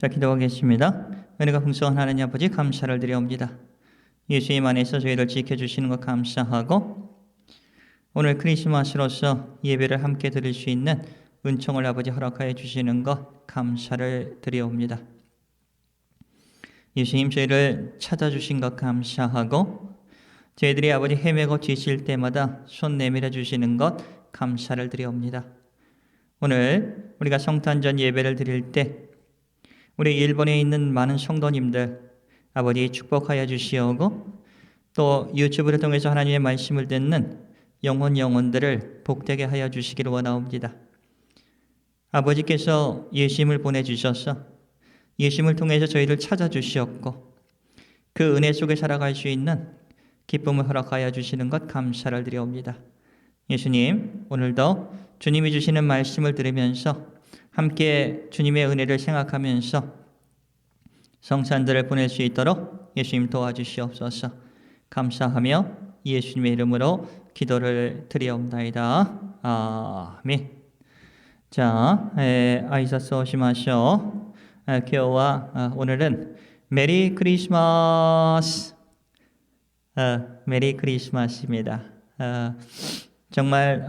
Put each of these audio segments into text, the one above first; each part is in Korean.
자, 기도하겠습니다. 은혜가 풍성한 하나님 아버지 감사를 드려옵니다. 예수님 안에서 저희를 지켜주시는 것 감사하고 오늘 크리스마스로서 예배를 함께 드릴 수 있는 은총을 아버지 허락하여 주시는 것 감사를 드려옵니다. 예수님 저희를 찾아주신 것 감사하고 저희들이 아버지 헤매고 지칠 때마다 손 내밀어 주시는 것 감사를 드려옵니다. 오늘 우리가 성탄절 예배를 드릴 때 우리 일본에 있는 많은 성도님들 아버지 축복하여 주시오고 또 유튜브를 통해서 하나님의 말씀을 듣는 영혼들을 복되게 하여 주시기를 원하옵니다. 아버지께서 예수님을 보내주셔서 예수님을 통해서 저희를 찾아주시었고 그 은혜 속에 살아갈 수 있는 기쁨을 허락하여 주시는 것 감사를 드려옵니다. 예수님, 오늘도 주님이 주시는 말씀을 들으면서 함께 주님의 은혜를 생각하면서 성찬들을 보낼 수 있도록 예수님 도와주시옵소서. 감사하며 예수님의 이름으로 기도를 드리옵나이다. 아멘. 자, 아이사스 오시마쇼. 교와 오늘은 메리 크리스마스. 메리 크리스마스입니다. 정말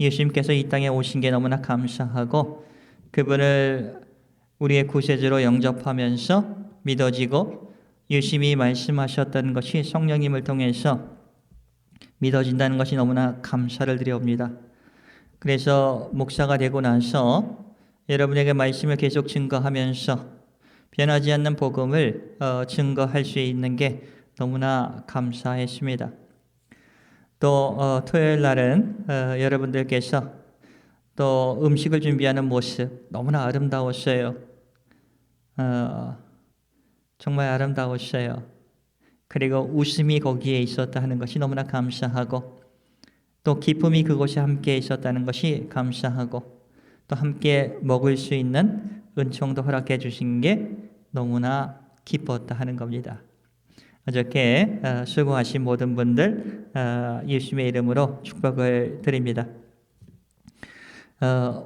예수님께서 이 땅에 오신 게 너무나 감사하고 그분을 우리의 구세주로 영접하면서 믿어지고 예수님이 말씀하셨던 것이 성령님을 통해서 믿어진다는 것이 너무나 감사를 드려옵니다. 그래서 목사가 되고 나서 여러분에게 말씀을 계속 증거하면서 변하지 않는 복음을 증거할 수 있는 게 너무나 감사했습니다. 또 토요일 날은 여러분들께서 또 음식을 준비하는 모습 너무나 아름다웠어요. 정말 아름다웠어요. 그리고 웃음이 거기에 있었다 하는 것이 너무나 감사하고 또 기쁨이 그곳에 함께 있었다는 것이 감사하고 또 함께 먹을 수 있는 은총도 허락해 주신 게 너무나 기뻤다 하는 겁니다. 어저께 수고하신 모든 분들 예수님의 이름으로 축복을 드립니다.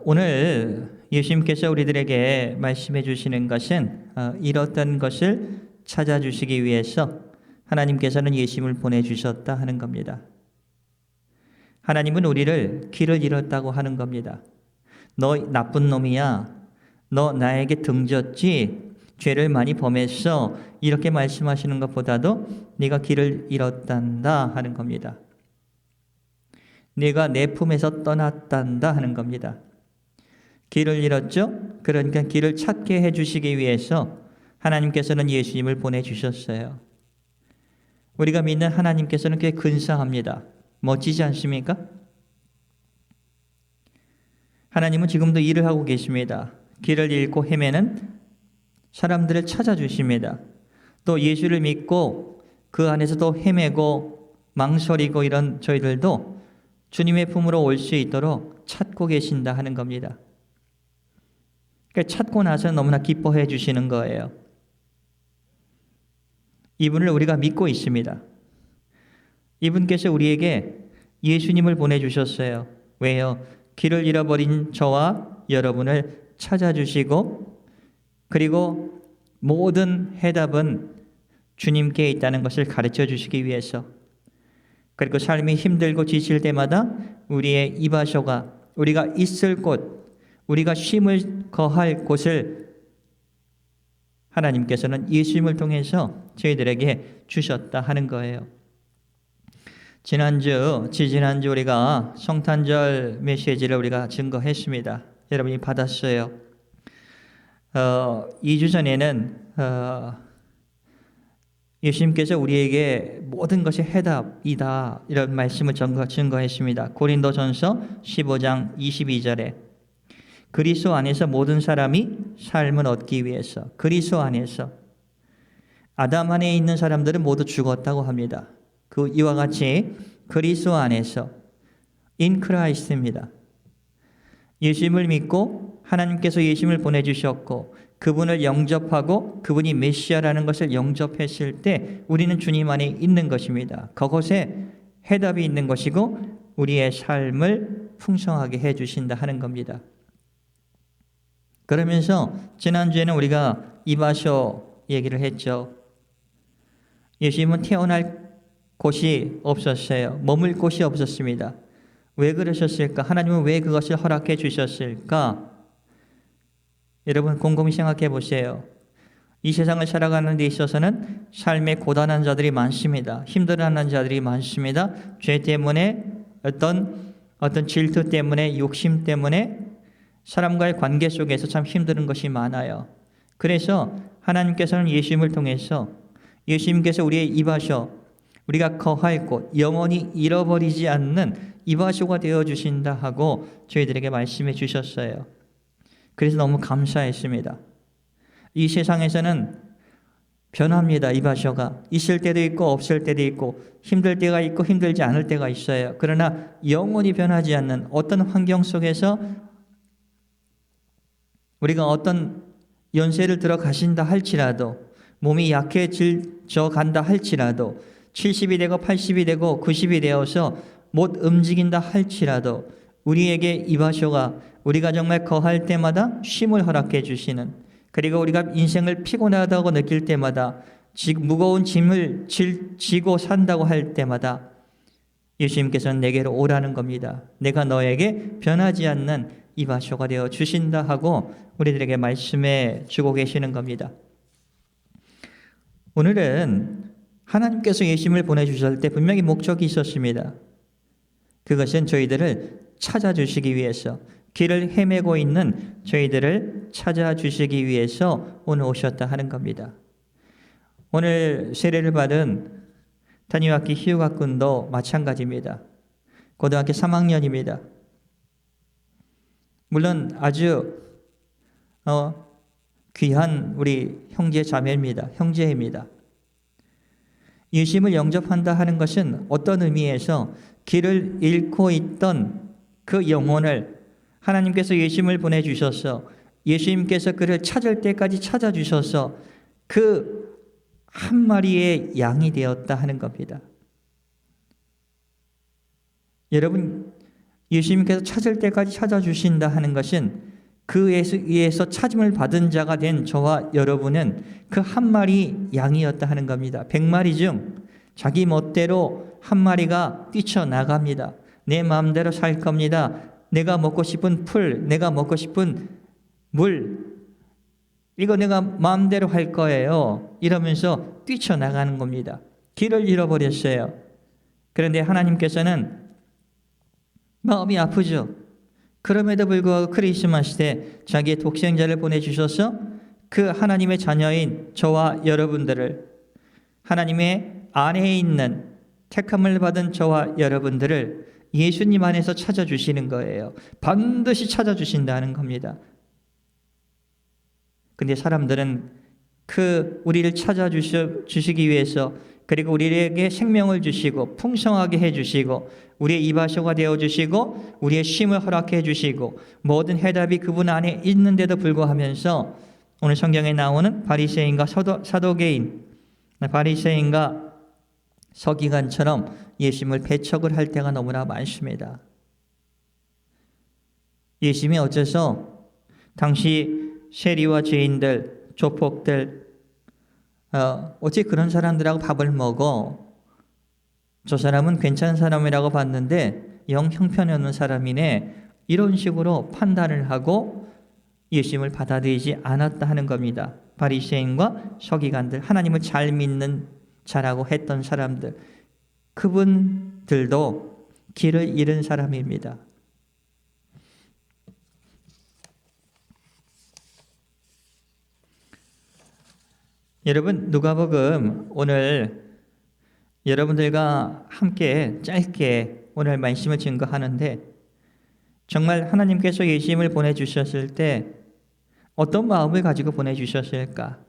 오늘 예수님께서 우리들에게 말씀해 주시는 것은 잃었던 것을 찾아주시기 위해서 하나님께서는 예수님을 보내주셨다 하는 겁니다. 하나님은 우리를 길을 잃었다고 하는 겁니다. 너 나쁜 놈이야. 너 나에게 등졌지. 죄를 많이 범했어. 이렇게 말씀하시는 것보다도 네가 길을 잃었단다 하는 겁니다. 네가 내 품에서 떠났단다 하는 겁니다. 길을 잃었죠? 그러니까 길을 찾게 해주시기 위해서 하나님께서는 예수님을 보내주셨어요. 우리가 믿는 하나님께서는 꽤 근사합니다. 멋지지 않습니까? 하나님은 지금도 일을 하고 계십니다. 길을 잃고 헤매는 사람들을 찾아주십니다. 또 예수를 믿고 그 안에서 또 헤매고 망설이고 이런 저희들도 주님의 품으로 올 수 있도록 찾고 계신다 하는 겁니다. 그러니까 찾고 나서 너무나 기뻐해 주시는 거예요. 이분을 우리가 믿고 있습니다. 이분께서 우리에게 예수님을 보내주셨어요. 왜요? 길을 잃어버린 저와 여러분을 찾아주시고 그리고 모든 해답은 주님께 있다는 것을 가르쳐 주시기 위해서 그리고 삶이 힘들고 지칠 때마다 우리의 이바소가 우리가 있을 곳 우리가 쉼을 거할 곳을 하나님께서는 예수님을 통해서 저희들에게 주셨다 하는 거예요. 지지난주 우리가 성탄절 메시지를 우리가 증거했습니다. 여러분이 받았어요. 2주 전에는 예수님께서 우리에게 모든 것이 해답이다 이런 말씀을 증거했습니다. 고린도전서 15장 22절에 그리스도 안에서 모든 사람이 삶을 얻기 위해서 그리스도 안에서 아담 안에 있는 사람들은 모두 죽었다고 합니다. 이와 같이 그리스도 안에서 in Christ입니다. 예수님을 믿고 하나님께서 예수님을 보내주셨고 그분을 영접하고 그분이 메시아라는 것을 영접했을 때 우리는 주님 안에 있는 것입니다. 그것에 해답이 있는 것이고 우리의 삶을 풍성하게 해주신다 하는 겁니다. 그러면서 지난주에는 우리가 이바쇼 얘기를 했죠. 예수님은 태어날 곳이 없었어요. 머물 곳이 없었습니다. 왜 그러셨을까? 하나님은 왜 그것을 허락해 주셨을까? 여러분 곰곰이 생각해 보세요. 이 세상을 살아가는 데 있어서는 삶에 고단한 자들이 많습니다. 힘들어하는 자들이 많습니다. 죄 때문에 어떤 질투 때문에 욕심 때문에 사람과의 관계 속에서 참 힘든 것이 많아요. 그래서 하나님께서는 예수님을 통해서 예수님께서 우리의 이바쇼, 우리가 거할 곳, 영원히 잃어버리지 않는 이바쇼가 되어주신다 하고 저희들에게 말씀해 주셨어요. 그래서 너무 감사했습니다. 이 세상에서는 변합니다. 이바쇼가 있을 때도 있고 없을 때도 있고 힘들 때가 있고 힘들지 않을 때가 있어요. 그러나 영원히 변하지 않는 어떤 환경 속에서 우리가 어떤 연세를 들어 가신다 할지라도 몸이 약해져 간다 할지라도 70이 되고 80이 되고 90이 되어서 못 움직인다 할지라도 우리에게 이바쇼가 우리가 정말 거할 때마다 쉼을 허락해 주시는, 그리고 우리가 인생을 피곤하다고 느낄 때마다 무거운 짐을 지고 산다고 할 때마다 예수님께서는 내게로 오라는 겁니다. 내가 너에게 변하지 않는 이바쇼가 되어 주신다 하고 우리들에게 말씀해 주고 계시는 겁니다. 오늘은 하나님께서 예수님을 보내주실 때 분명히 목적이 있었습니다. 그것은 저희들을 찾아주시기 위해서, 길을 헤매고 있는 저희들을 찾아주시기 위해서 오늘 오셨다 하는 겁니다. 오늘 세례를 받은 단유학기 희우학군도 마찬가지입니다. 고등학교 3학년입니다. 물론 아주 귀한 우리 형제 자매입니다. 형제입니다. 예수님을 영접한다 하는 것은 어떤 의미에서 길을 잃고 있던 그 영혼을 하나님께서 예수님을 보내주셔서 예수님께서 그를 찾을 때까지 찾아주셔서 그 한 마리의 양이 되었다 하는 겁니다. 여러분, 예수님께서 찾을 때까지 찾아주신다 하는 것은 그에 의해서 찾음을 받은 자가 된 저와 여러분은 그 한 마리 양이었다 하는 겁니다. 100마리 중 자기 멋대로 한 마리가 뛰쳐나갑니다. 내 마음대로 살 겁니다. 내가 먹고 싶은 풀, 내가 먹고 싶은 물, 이거 내가 마음대로 할 거예요. 이러면서 뛰쳐나가는 겁니다. 길을 잃어버렸어요. 그런데 하나님께서는 마음이 아프죠. 그럼에도 불구하고 크리스마스 때 자기의 독생자를 보내주셔서 그 하나님의 자녀인 저와 여러분들을, 하나님의 안에 있는 택함을 받은 저와 여러분들을 예수님 안에서 찾아주시는 거예요. 반드시 찾아주신다는 겁니다. 근데 사람들은 우리를 찾아주시기 위해서, 그리고 우리에게 생명을 주시고 풍성하게 해주시고 우리의 이바쇼가 되어주시고 우리의 쉼을 허락해 주시고 모든 해답이 그분 안에 있는데도 불구하면서 오늘 성경에 나오는 바리새인과 사도개인, 바리새인과 서기관처럼 예수님을 배척을 할 때가 너무나 많습니다. 예수님이 어째서 당시 세리와 죄인들, 조폭들, 어찌 그런 사람들하고 밥을 먹어? 저 사람은 괜찮은 사람이라고 봤는데 영 형편없는 사람이네, 이런 식으로 판단을 하고 예수님을 받아들이지 않았다 하는 겁니다. 바리새인과 서기관들, 하나님을 잘 믿는 자라고 했던 사람들, 그분들도 길을 잃은 사람입니다. 여러분, 누가복음 오늘 여러분들과 함께 짧게 오늘 말씀을 증거하는데, 정말 하나님께서 예수님을 보내주셨을 때 어떤 마음을 가지고 보내주셨을까?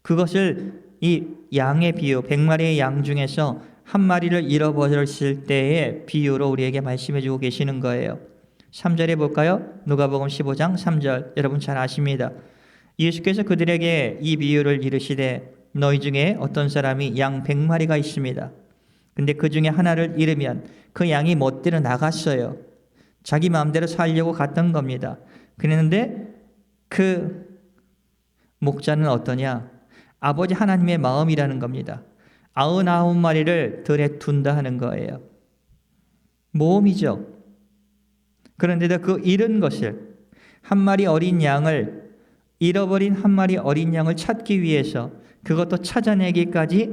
그것을 이 양의 비유, 100마리의 양 중에서 한 마리를 잃어버렸을 때의 비유로 우리에게 말씀해 주고 계시는 거예요. 3절에 볼까요? 누가복음 15장 3절, 여러분 잘 아십니다. 예수께서 그들에게 이 비유를 이르시되 너희 중에 어떤 사람이 양 100마리가 있습니다. 근데 그 중에 하나를 잃으면 그 양이 멋대로 나갔어요. 자기 마음대로 살려고 갔던 겁니다. 그랬는데 그 목자는 어떠냐? 아버지 하나님의 마음이라는 겁니다. 99마리를 들에 둔다 하는 거예요. 모험이죠. 그런데도 그 잃은 것을, 한 마리 어린 양을, 잃어버린 한 마리 어린 양을 찾기 위해서 그것도 찾아내기까지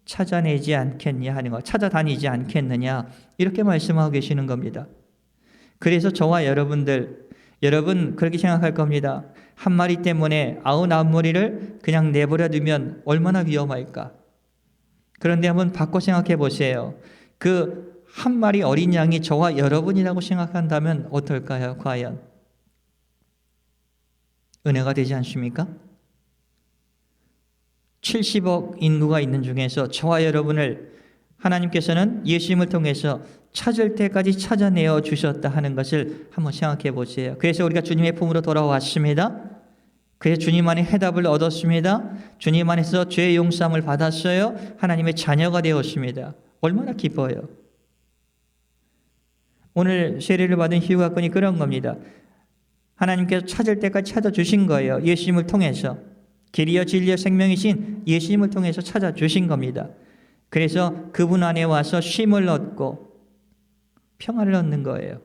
찾아내지 않겠냐 하는 거, 찾아다니지 않겠느냐, 이렇게 말씀하고 계시는 겁니다. 그래서 저와 여러분 그렇게 생각할 겁니다. 한 마리 때문에 99마리를 그냥 내버려 두면 얼마나 위험할까? 그런데 한번 바꿔 생각해 보세요. 그 한 마리 어린 양이 저와 여러분이라고 생각한다면 어떨까요? 과연 은혜가 되지 않습니까? 70억 인구가 있는 중에서 저와 여러분을 하나님께서는 예수님을 통해서 찾을 때까지 찾아내어 주셨다 하는 것을 한번 생각해 보세요. 그래서 우리가 주님의 품으로 돌아왔습니다. 그래서 주님 안에 해답을 얻었습니다. 주님 안에서 죄의 용서함을 받았어요. 하나님의 자녀가 되었습니다. 얼마나 기뻐요. 오늘 세례를 받은 희우가건이 그런 겁니다. 하나님께서 찾을 때까지 찾아주신 거예요. 예수님을 통해서. 길이요 진리요 생명이신 예수님을 통해서 찾아주신 겁니다. 그래서 그분 안에 와서 쉼을 얻고 평안을 얻는 거예요.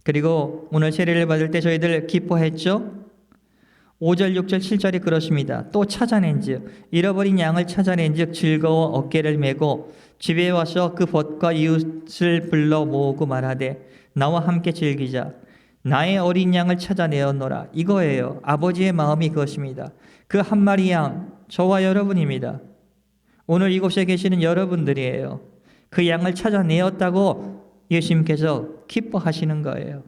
그리고 오늘 세례를 받을 때 저희들 기뻐했죠? 5절, 6절, 7절이 그렇습니다. 또 찾아낸 즉 잃어버린 양을 찾아낸 즉 즐거워 어깨를 메고 집에 와서 그 벗과 이웃을 불러 모으고 말하되 나와 함께 즐기자. 나의 어린 양을 찾아내었노라. 이거예요. 아버지의 마음이 그것입니다. 그 한 마리 양, 저와 여러분입니다. 오늘 이곳에 계시는 여러분들이에요. 그 양을 찾아내었다고 예수님께서 기뻐하시는 거예요.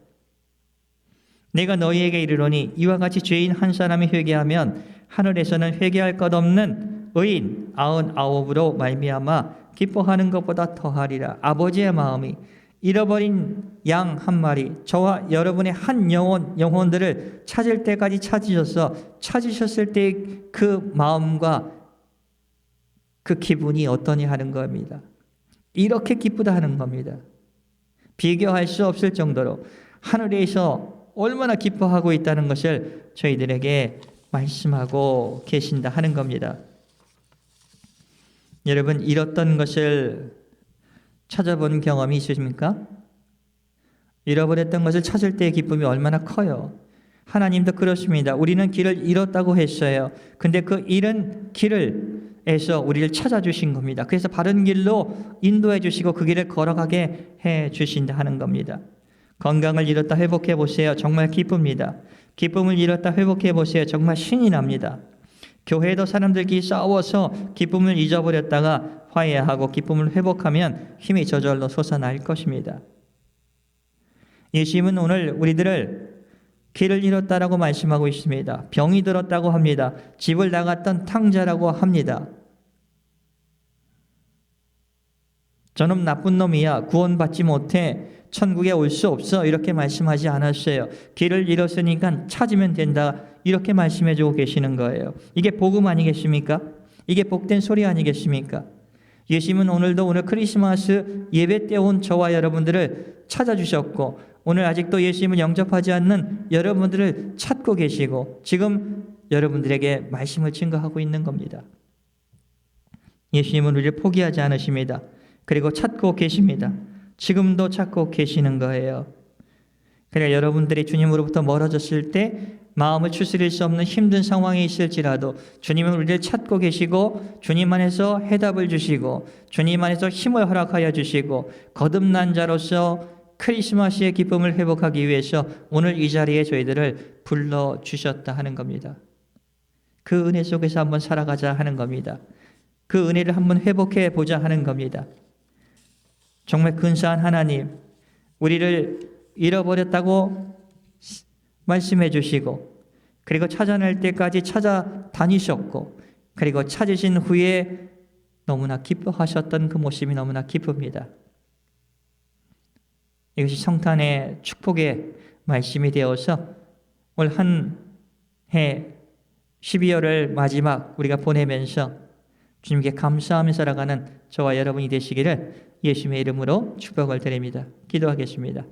내가 너희에게 이르노니 이와 같이 죄인 한 사람이 회개하면 하늘에서는 회개할 것 없는 의인 99으로 말미암아 기뻐하는 것보다 더하리라. 아버지의 마음이 잃어버린 양 한 마리, 저와 여러분의 한 영혼들을 찾을 때까지 찾으셨을 때 그 마음과 그 기분이 어떠냐 하는 겁니다. 이렇게 기쁘다 하는 겁니다. 비교할 수 없을 정도로 하늘에서 얼마나 기뻐하고 있다는 것을 저희들에게 말씀하고 계신다 하는 겁니다. 여러분, 잃었던 것을 찾아본 경험이 있으십니까? 잃어버렸던 것을 찾을 때의 기쁨이 얼마나 커요. 하나님도 그렇습니다. 우리는 길을 잃었다고 했어요. 근데 그 잃은 길에서 우리를 찾아주신 겁니다. 그래서 바른 길로 인도해 주시고 그 길을 걸어가게 해 주신다 하는 겁니다. 건강을 잃었다 회복해 보세요. 정말 기쁩니다. 기쁨을 잃었다 회복해 보세요. 정말 신이 납니다. 교회도 사람들끼리 싸워서 기쁨을 잊어버렸다가 화해하고 기쁨을 회복하면 힘이 저절로 솟아날 것입니다. 예수님은 오늘 우리들을 길을 잃었다라고 말씀하고 있습니다. 병이 들었다고 합니다. 집을 나갔던 탕자라고 합니다. 저놈 나쁜 놈이야. 구원받지 못해. 천국에 올 수 없어. 이렇게 말씀하지 않았어요. 길을 잃었으니까 찾으면 된다. 이렇게 말씀해 주고 계시는 거예요. 이게 복음 아니겠습니까? 이게 복된 소리 아니겠습니까? 예수님은 오늘 크리스마스 예배 때 온 저와 여러분들을 찾아주셨고 오늘 아직도 예수님을 영접하지 않는 여러분들을 찾고 계시고 지금 여러분들에게 말씀을 증거하고 있는 겁니다. 예수님은 우리를 포기하지 않으십니다. 그리고 찾고 계십니다. 지금도 찾고 계시는 거예요. 그러니까 여러분들이 주님으로부터 멀어졌을 때 마음을 추스릴 수 없는 힘든 상황에 있을지라도 주님은 우리를 찾고 계시고 주님 안에서 해답을 주시고 주님 안에서 힘을 허락하여 주시고 거듭난 자로서 크리스마스의 기쁨을 회복하기 위해서 오늘 이 자리에 저희들을 불러주셨다 하는 겁니다. 그 은혜 속에서 한번 살아가자 하는 겁니다. 그 은혜를 한번 회복해 보자 하는 겁니다. 정말 근사한 하나님, 우리를 잃어버렸다고 말씀해 주시고 그리고 찾아낼 때까지 찾아다니셨고 그리고 찾으신 후에 너무나 기뻐하셨던 그 모습이 너무나 기쁩니다. 이것이 성탄의 축복의 말씀이 되어서 올 한 해 12월을 마지막 우리가 보내면서 주님께 감사하며 살아가는 저와 여러분이 되시기를 예수님의 이름으로 축복을 드립니다. 기도하겠습니다.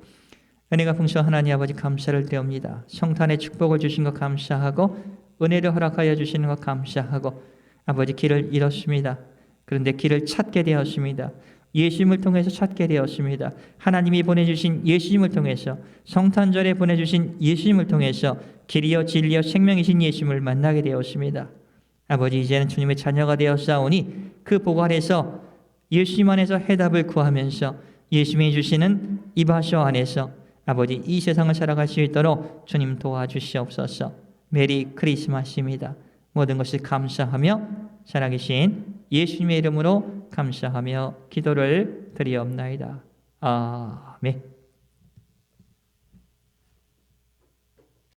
은혜가 풍성한 하나님 아버지 감사를 드립니다. 성탄의 축복을 주신 것 감사하고 은혜를 허락하여 주시는 것 감사하고 아버지 길을 잃었습니다. 그런데 길을 찾게 되었습니다. 예수님을 통해서 찾게 되었습니다. 하나님이 보내주신 예수님을 통해서 성탄절에 보내주신 예수님을 통해서 길이요 진리요 생명이신 예수님을 만나게 되었습니다. 아버지 이제는 주님의 자녀가 되었사오니 그 복 안에서 예수님 안에서 해답을 구하면서 예수님이 주시는 이바쇼 안에서 아버지 이 세상을 살아갈 수 있도록 주님 도와주시옵소서. 메리 크리스마스입니다. 모든 것을 감사하며 살아계신 예수님의 이름으로 감사하며 기도를 드리옵나이다. 아멘.